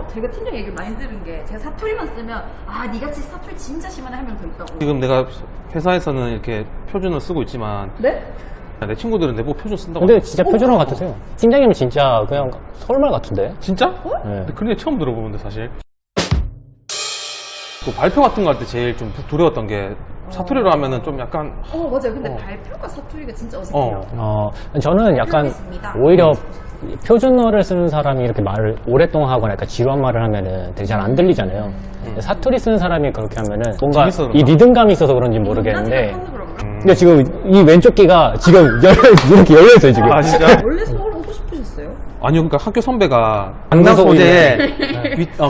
제가 팀장 얘기를 많이 들은 게 제가 사투리만 쓰면 아 니같이 사투리 진짜 심한 한 명 더 있다고. 지금 내가 회사에서는 이렇게 표준을 쓰고 있지만 네? 내 친구들은 내보고 표준 쓴다고. 근데 진짜 표준어 같으세요. 팀장님은 진짜 그냥 서울말 같은데? 진짜? 네. 근데 그런 게 처음 들어보는데 사실. 그 발표 같은 거 할 때 제일 좀 두려웠던 게 사투리로 하면은 좀 약간 맞아요. 근데 발표가 사투리가 진짜 어색해요. 저는 약간 필요했습니다. 오히려 표준어를 쓰는 사람이 이렇게 말을 오랫동안 하거나 약간 지루한 말을 하면은 되게 잘 안 들리잖아요. 근데 사투리 쓰는 사람이 그렇게 하면은 뭔가 재밌어 그런가? 이 리듬감이 있어서 그런지 모르겠는데 나한테 그런가? 근데 지금 이 왼쪽 귀가 지금 이렇게 열려있어요 지금. 아 진짜? 원래 서울 오고 싶으셨어요? 아니요, 그러니까 학교 선배가 강남 강남 소재에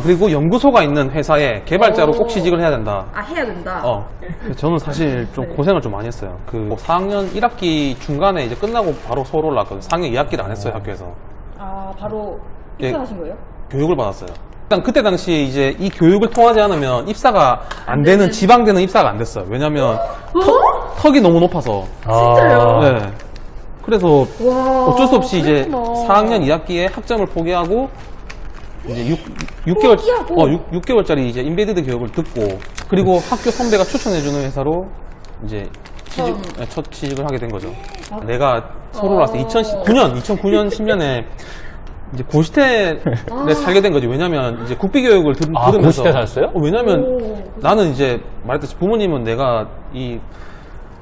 그리고 연구소가 있는 회사에 개발자로 꼭 취직을 해야 된다. 아 해야 된다. 저는 사실 좀 고생을 좀 많이 했어요. 그 4학년 1학기 중간에 이제 끝나고 바로 서울 올라왔거든요. 4학년 2학기를 안 했어요, 학교에서. 아 바로 예. 입사하신 거예요? 교육을 받았어요. 일단 그때 당시 이제 이 교육을 통하지 않으면 입사가 안 되는 지방대는 입사가 안 됐어요. 왜냐면 턱이 너무 높아서. 진짜요? 네. 그래서 와, 어쩔 수 없이 이제 그랬구나. 4학년 2학기에 학점을 포기하고 이제 6개월, 포기하고? 6개월짜리 이제 인베디드 교육을 듣고 그리고 학교 선배가 추천해주는 회사로 이제 첫 취직을 하게 된 거죠. 내가 서울 왔을 때 2009년, 10년에 이제 고시텔에 살게 된 거지. 왜냐면 이제 국비교육을 들으면서. 고시대 살았어요? 왜냐면 나는 이제 말했듯이 부모님은 내가 이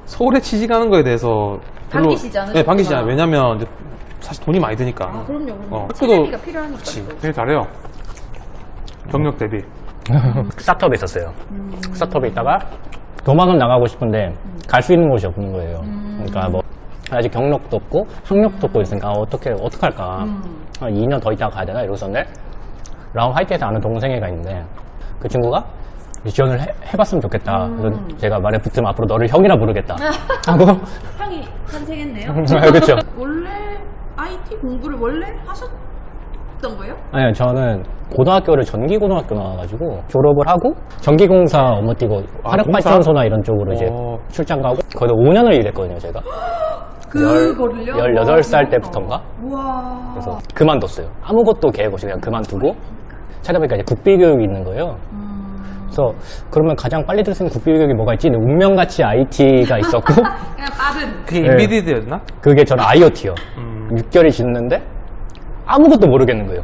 서울에 취직하는 거에 대해서 별로. 반기시지 않으셨구나. 네, 반기시지 않아요. 왜냐면 이제 사실 돈이 많이 드니까. 아 그럼요. 학교도 체력비가 필요하니까. 그치. 또. 되게 잘해요. 경력 대비. 스타트업에 있었어요. 스타트업에 있다가 도망은 나가고 싶은데 갈 수 있는 곳이 없는 거예요. 그러니까 뭐 아직 경력도 없고 학력도 없고 있으니까 어떻게 할까. 한 2년 더 있다가 가야 되나 이러고서는데 라운 화이트에서 아는 동생애가 있는데 그 친구가 지원을 해봤으면 좋겠다. 그래서 제가 말에 붙으면 앞으로 너를 형이라 부르겠다 하고 형이 탄생했네요. 그렇죠. 원래 IT 공부를 원래 하셨던 거예요? 아니요, 저는 고등학교를 전기고등학교 나와가지고 졸업을 하고 전기공사 업무 뛰고 화력발전소나 이런 쪽으로 이제 출장 가고 거기서 5년을 일했거든요, 제가. 그거를요? 18살 때부터인가? 우와. 그래서 그만뒀어요. 아무것도 계획 없이 그냥 그만두고 찾아보니까 이제 국비교육이 있는 거예요. 그래서 그러면 가장 빨리 들 수 있는 국비교육이 뭐가 있지? 근데 운명같이 IT가 있었고 그냥 빠른. 그게 네. 인베디드였나? 그게 저는 IoT요. 6개월이 지났는데 아무것도 모르겠는 거예요.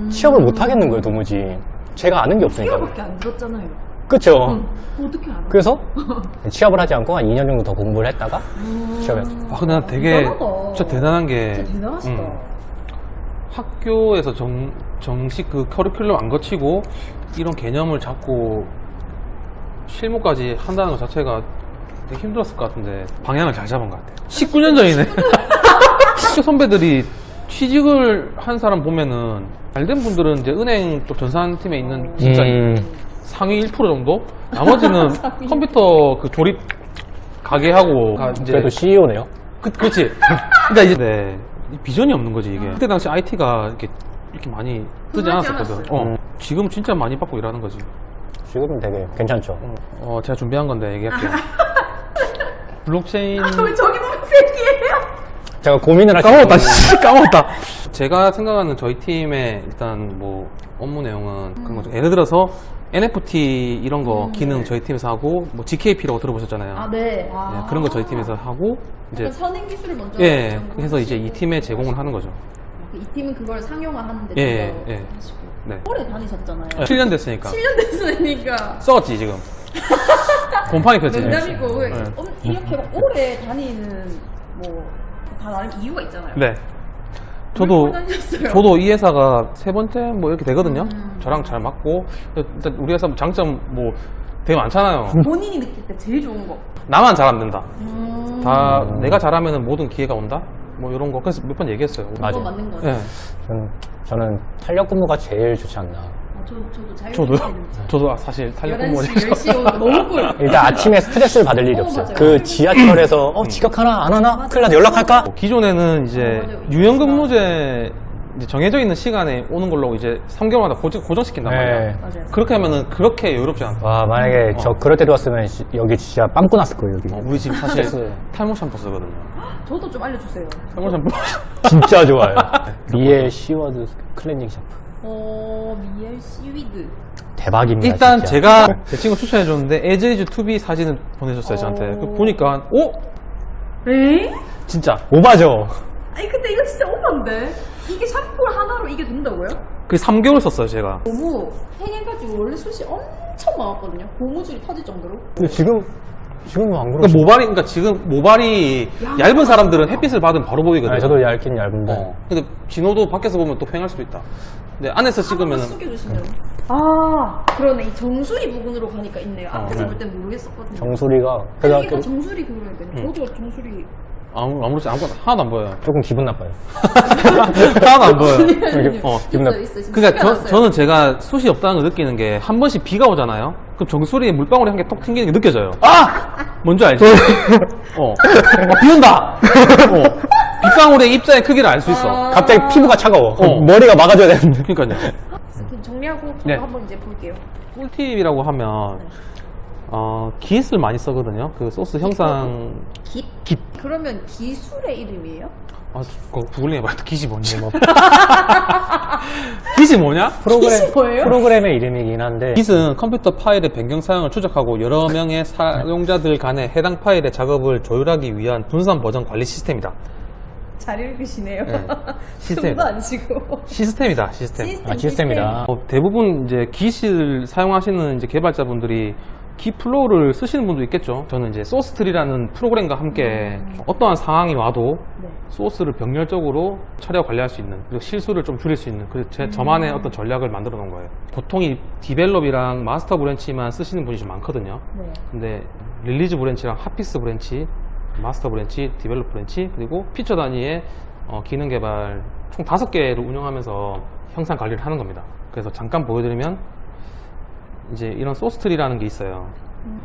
취업을 못 하겠는 거예요, 도무지. 제가 아는 게 없으니까. 학교밖에 안 들었잖아요. 그쵸? 어떻게 알아? 그래서 취업을 하지 않고 한 2년 정도 더 공부를 했다가 취업했죠. 근데 난 되게 대단하다. 진짜 대단한 게 진짜 대단하시다. 학교에서 정식 그 커리큘럼 안 거치고 이런 개념을 잡고 실무까지 한다는 것 자체가 되게 힘들었을 것 같은데 방향을 잘 잡은 것 같아요. 19년 전이네. 학교 선배들이 취직을 한 사람 보면은 잘된 분들은 이제 은행 쪽 전산팀에 있는 진짜 상위 1% 정도? 나머지는 컴퓨터 그 조립 가게하고 이제 그래도 CEO네요. 그렇지. 그러니까 이제 이 비전이 없는 거지 이게. 그때 당시 IT가 이렇게 많이 뜨지 흔하지 않았었거든. 지금 진짜 많이 받고 일하는 거지. 지금은 되게 괜찮죠. 제가 준비한 건데 얘기할게요. 블록체인. 왜 저기 보면 새끼예요? 제가 고민을 하시는 까먹었다. 제가 생각하는 저희 팀의 일단 뭐 업무 내용은 그런 거죠. 예를 들어서 NFT 이런 거 기능 저희 팀에서 하고 뭐 GKP라고 들어보셨잖아요. 아 네. 네, 그런 거 저희 팀에서 하고 이제 약간 선행 기술을 먼저. 예, 연구하시고. 해서 이제 이 팀에 제공을 하는 거죠. 이 팀은 그걸 상용화하는데 예, 좀 더 예. 하시고. 네. 오래 다니셨잖아요. 7년 됐으니까 7년 됐으니까. 써왔지 지금. 곰팡이 폈지. 농담이고 네. 이렇게 막 오래 다니는 뭐 다 나름 이유가 있잖아요. 네. 왜 오래 다니셨어요? 저도 이 회사가 세 번째 뭐 이렇게 되거든요. 저랑 잘 맞고 일단 우리 회사 장점 뭐 되게 많잖아요. 본인이 느낄 때 제일 좋은 거. 나만 잘 안 된다. 다 내가 잘하면 모든 기회가 온다. 뭐 이런 거 그래서 몇 번 얘기했어요. 맞아요. 그거 맞는 거예요. 네. 저는 탄력 근무가 제일 좋지 않나. 저도 저도 사실 탄력 근무 11시, 10시 오는 거 너무 꿀. 일단 아침에 스트레스를 받을 일이 없어요. 맞아요. 그 지하철에서 지각하나 안 하나? 큰일 나서 연락할까? 기존에는 이제 맞아요. 유연근무제 이제 정해져 있는 시간에 오는 걸로 이제 3개월마다 고정시킨단 말이야. 네. 맞아요. 그렇게 하면은 그렇게 여유롭지 않다. 와, 만약에 저 그럴 때 들어왔으면 여기 진짜 빵꾸 났을 거예요, 여기. 우리 지금 사실 스트레스. 탈모 샴푸 쓰거든요. 저도 좀 알려주세요. 탈모 샴푸. 진짜 좋아요. 미의 시워드 클렌징 샴푸. 미엘 시위드. 대박입니다. 일단 진짜. 제가 제 친구 추천해줬는데 as is to be 사진을 보내줬어요 저한테. 그 보니까 에? 진짜 오바죠. 아니 근데 이거 진짜 오만데? 이게 샴푸 하나로 이게 된다고요? 그 3개월 썼어요 제가. 너무 팽해가지고 원래 숱이 엄청 많았거든요. 고무줄이 터질 정도로. 근데 지금은 안 그러니까 그러시죠? 그러니까 지금 모발이 얇은 사람들은 햇빛을 받으면 바로 보이거든요. 네, 저도 얇긴 얇은데. 근데 진호도 밖에서 보면 또 팽할 수도 있다. 근데 안에서 찍으면은 숙여주시면. 아 그러네. 이 정수리 부분으로 가니까 있네요. 앞에서 네. 볼 땐 모르겠었거든요. 정수리가 이게 다 정수리 그거니까요. 저도 정수리. 아무렇지 아무것도 하나도 안 보여요. 조금 기분 나빠요. 하나도 안 보여요. 기분 나빠. 있어. 지금 그러니까 숙여놨어요. 저는 제가 숱이 없다는 걸 느끼는 게 한 번씩 비가 오잖아요. 그럼 정수리에 물방울이 한 개 톡 튕기는 게 느껴져요. 뭔지 알지? 비 온다! 빗방울의 입자의 크기를 알 수 있어. 갑자기 피부가 차가워. 어. 머리가 막아줘야 되는데. 그러니까요. 그럼 정리하고 저도 네. 한번 이제 볼게요. 꿀팁이라고 하면 기스를 많이 쓰거든요. 그 소스 형상 깁? 그러면 기술의 이름이에요? 그거 구글링 해봐요. 기시 뭔지. 기시 뭐냐? 깃이 뭐예요? 프로그램의 이름이긴 한데. 깃은 컴퓨터 파일의 변경 사양을 추적하고 여러 명의 사용자들 간의 해당 파일의 작업을 조율하기 위한 분산 버전 관리 시스템이다. 잘 읽으시네요. 네. 시스템. 숨도 안 쉬고. 시스템이다. 시스템. 시스템이다. 대부분 이제 깃을 사용하시는 이제 개발자분들이 깃 플로우를 쓰시는 분도 있겠죠. 저는 이제 소스트리라는 프로그램과 함께 어떠한 상황이 와도 네. 소스를 병렬적으로 처리하고 관리할 수 있는, 그리고 실수를 좀 줄일 수 있는, 그래서 저만의 어떤 전략을 만들어 놓은 거예요. 보통 이 디벨롭이랑 마스터 브랜치만 쓰시는 분이 좀 많거든요. 네. 근데 릴리즈 브랜치랑 핫피스 브랜치, 마스터 브랜치, 디벨롭 브랜치, 그리고 피처 단위의 기능 개발 총 5개를 운영하면서 형상 관리를 하는 겁니다. 그래서 잠깐 보여드리면 이제 이런 소스트리라는 게 있어요.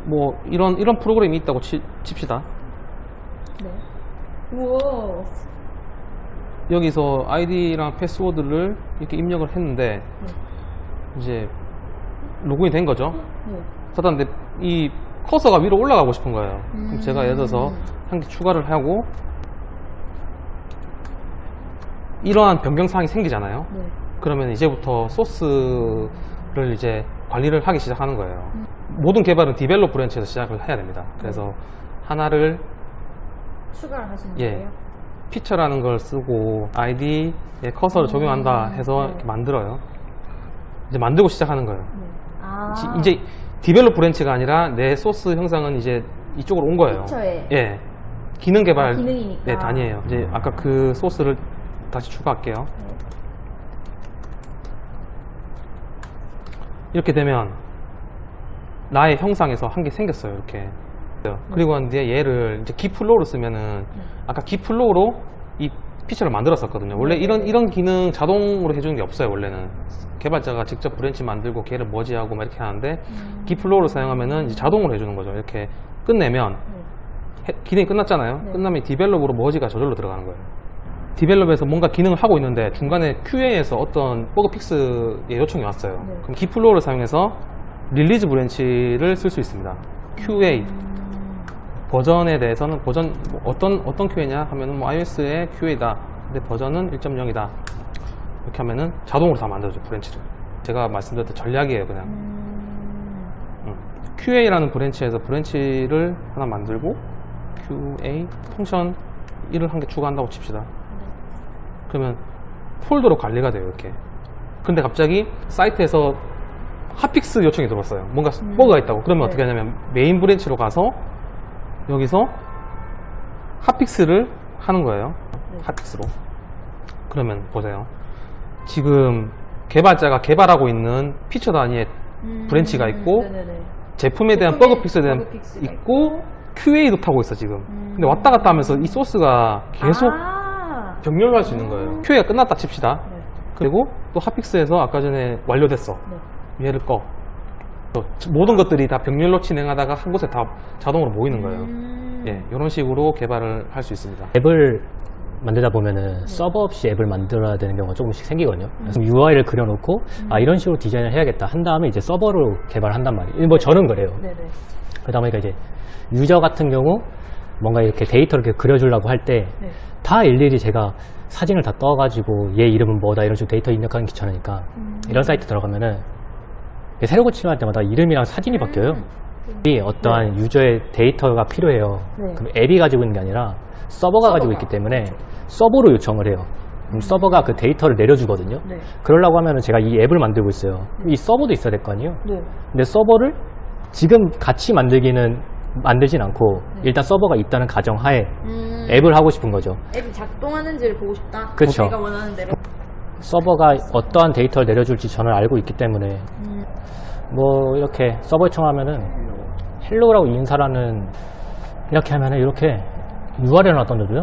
뭐 이런 프로그램이 있다고 칩시다. 네. 우와. 여기서 아이디랑 패스워드를 이렇게 입력을 했는데 이제 로그인이 된 거죠. 네. 그런데 이 커서가 위로 올라가고 싶은 거예요. 그럼 제가 예를 들어서 한 개 추가를 하고 이러한 변경 사항이 생기잖아요. 네. 그러면 이제부터 소스를 이제 관리를 하기 시작하는 거예요. 모든 개발은 디벨롭 브랜치에서 시작을 해야 됩니다. 그래서 하나를 추가를 하시는 예. 거예요? 피처라는 걸 쓰고 아이디에 커서를 적용한다 해서 네. 이렇게 만들어요. 이제 만들고 시작하는 거예요. 네. 아. 이제 디벨롭 브랜치가 아니라 내 소스 형상은 이제 이쪽으로 온 거예요. 피처에. 예. 기능 개발 기능이니까. 네, 단위예요. 이제 아까 그 소스를 다시 추가할게요. 네. 이렇게 되면 나의 형상에서 한 개 생겼어요. 이렇게. 그리고 난 뒤에 얘를 이제 기플로우로 쓰면은 아까 기플로우로 이 피처를 만들었었거든요. 원래 이런 기능 자동으로 해주는 게 없어요. 원래는 개발자가 직접 브랜치 만들고 걔를 머지하고 막 이렇게 하는데 기플로우를 사용하면은 이제 자동으로 해주는 거죠. 이렇게 끝내면 기능이 끝났잖아요. 네. 끝나면 디벨롭으로 머지가 저절로 들어가는 거예요. 디벨롭에서 뭔가 기능을 하고 있는데 중간에 QA에서 어떤 버그 픽스의 요청이 왔어요. 네. 그럼 기플로우를 사용해서 릴리즈 브랜치를 쓸 수 있습니다. QA 버전에 대해서는 버전 뭐 어떤 QA냐 하면은 뭐 iOS의 QA다. 근데 버전은 1.0이다. 이렇게 하면은 자동으로 다 만들어줘 브랜치를. 제가 말씀드렸던 전략이에요, 그냥. QA라는 브랜치에서 브랜치를 하나 만들고 QA 펑션 1을 한 개 추가한다고 칩시다. 그러면 폴더로 관리가 돼요, 이렇게. 근데 갑자기 사이트에서 핫픽스 요청이 들어왔어요. 뭔가 버그가 있다고. 그러면 네. 어떻게 하냐면 메인 브랜치로 가서 여기서 핫픽스를 하는 거예요. 핫픽스로. 그러면 보세요. 지금 개발자가 개발하고 있는 피처 단위의 브랜치가 있고 네네네. 제품에 대한 제품에 버그 픽스에 대한 버그 픽스가 있고 QA도 타고 있어 지금. 근데 왔다 갔다 하면서 이 소스가 계속 아. 병렬로 할 수 있는 거예요. QA가 끝났다 칩시다. 네. 그리고 또 핫픽스에서 아까 전에 완료됐어. 네. 얘를 꺼. 또 모든 것들이 다 병렬로 진행하다가 한 곳에 다 자동으로 모이는 거예요. 예, 이런 식으로 개발을 할 수 있습니다. 앱을 만들다 보면은 서버 없이 앱을 만들어야 되는 경우가 조금씩 생기거든요. 그래서 UI를 그려놓고 이런 식으로 디자인을 해야겠다 한 다음에 이제 서버로 개발한단 말이에요. 뭐 저는 그래요. 네네. 그러다 보니까 이제 유저 같은 경우 뭔가 이렇게 데이터를 이렇게 그려주려고 할 때 네. 다 일일이 제가 사진을 다 떠가지고 얘 이름은 뭐다 이런 식으로 데이터 입력하기 귀찮으니까 이런 사이트 들어가면은 새로 고침할 때마다 이름이랑 사진이 바뀌어요. 이 어떠한 유저의 데이터가 필요해요. 네. 그럼 앱이 가지고 있는 게 아니라 서버가 가지고 있기 때문에 서버로 요청을 해요. 그럼 서버가 그 데이터를 내려주거든요. 네. 그러려고 하면은 제가 이 앱을 만들고 있어요. 그럼 이 서버도 있어야 될 거 아니에요. 네. 근데 서버를 지금 같이 만들진 않고 일단 서버가 있다는 가정하에 앱을 하고 싶은 거죠. 앱이 작동하는지를 보고 싶다. 그쵸. 내가 원하는 대로. 서버가 어떠한 데이터를 내려줄지 저는 알고 있기 때문에 뭐 이렇게 서버 요청하면은 헬로라고 인사라는 이렇게 하면은 이렇게 URL 하나 던져줘요.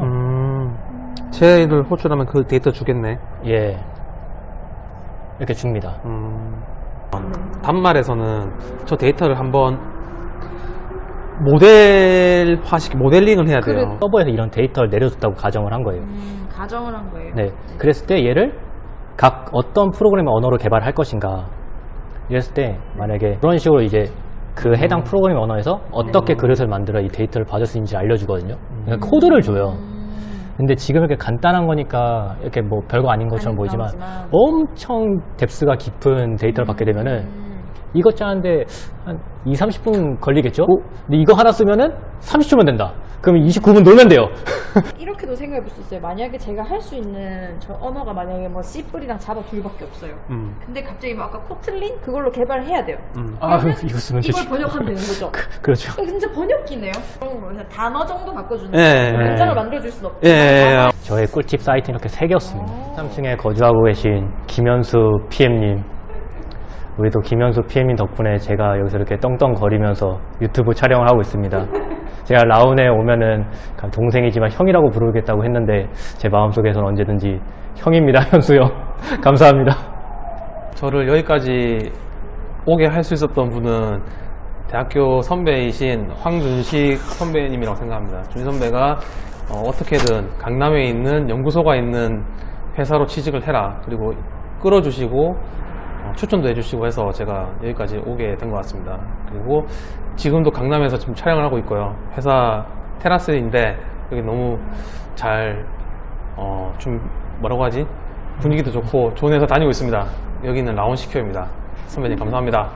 쟤를 호출하면 그 데이터 주겠네. 예, 이렇게 줍니다. 단말에서는 저 데이터를 한번 모델링을 해야 돼요. 서버에서 이런 데이터를 내려줬다고 가정을 한 거예요. 가정을 한 거예요. 네, 그랬을 때 얘를 각 어떤 프로그래밍 언어로 개발할 것인가 이랬을 때 만약에 그런 식으로 이제 그 해당 프로그래밍 언어에서 어떻게 그릇을 만들어 이 데이터를 받을 수 있는지 알려주거든요. 그러니까 코드를 줘요. 근데 지금 이렇게 간단한 거니까 이렇게 뭐 별거 아닌 것처럼 보이지만 엄청 뎁스가 깊은 데이터를 받게 되면은 이것 짜는데 한 30분 걸리겠죠? 근데 이거 하나 쓰면은 30초면 된다. 그러면 29분 놀면 돼요. 이렇게도 생각해 볼 수 있어요. 만약에 제가 할 수 있는 저 언어가 만약에 뭐 C++랑 자바 둘밖에 없어요. 근데 갑자기 뭐 아까 코틀린 그걸로 개발을 해야 돼요. 아, 그러면 이거 쓰면 이걸 되지. 번역하면 되는 거죠. 그렇죠. 진짜 번역기네요. 그런 거 그냥 단어 정도 바꿔주는 예, 거. 예. 문장을 만들어줄 순 없죠. 예. 저의 꿀팁 사이트 이렇게 3개 였습니다. 3층에 거주하고 계신 김현수 PM님. 우리도 김현수 PM님 덕분에 제가 여기서 이렇게 떵떵거리면서 유튜브 촬영을 하고 있습니다. 제가 라운에 오면은 동생이지만 형이라고 부르겠다고 했는데 제 마음속에서는 언제든지 형입니다. 현수 형. 감사합니다. 저를 여기까지 오게 할 수 있었던 분은 대학교 선배이신 황준식 선배님이라고 생각합니다. 준 선배가 어떻게든 강남에 있는 연구소가 있는 회사로 취직을 해라. 그리고 끌어주시고 추천도 해주시고 해서 제가 여기까지 오게 된 것 같습니다. 그리고 지금도 강남에서 지금 촬영을 하고 있고요. 회사 테라스인데 여기 너무 잘 좀 뭐라고 하지? 분위기도 좋고 좋은 회사 다니고 있습니다. 여기는 라온시큐입니다. 선배님 감사합니다.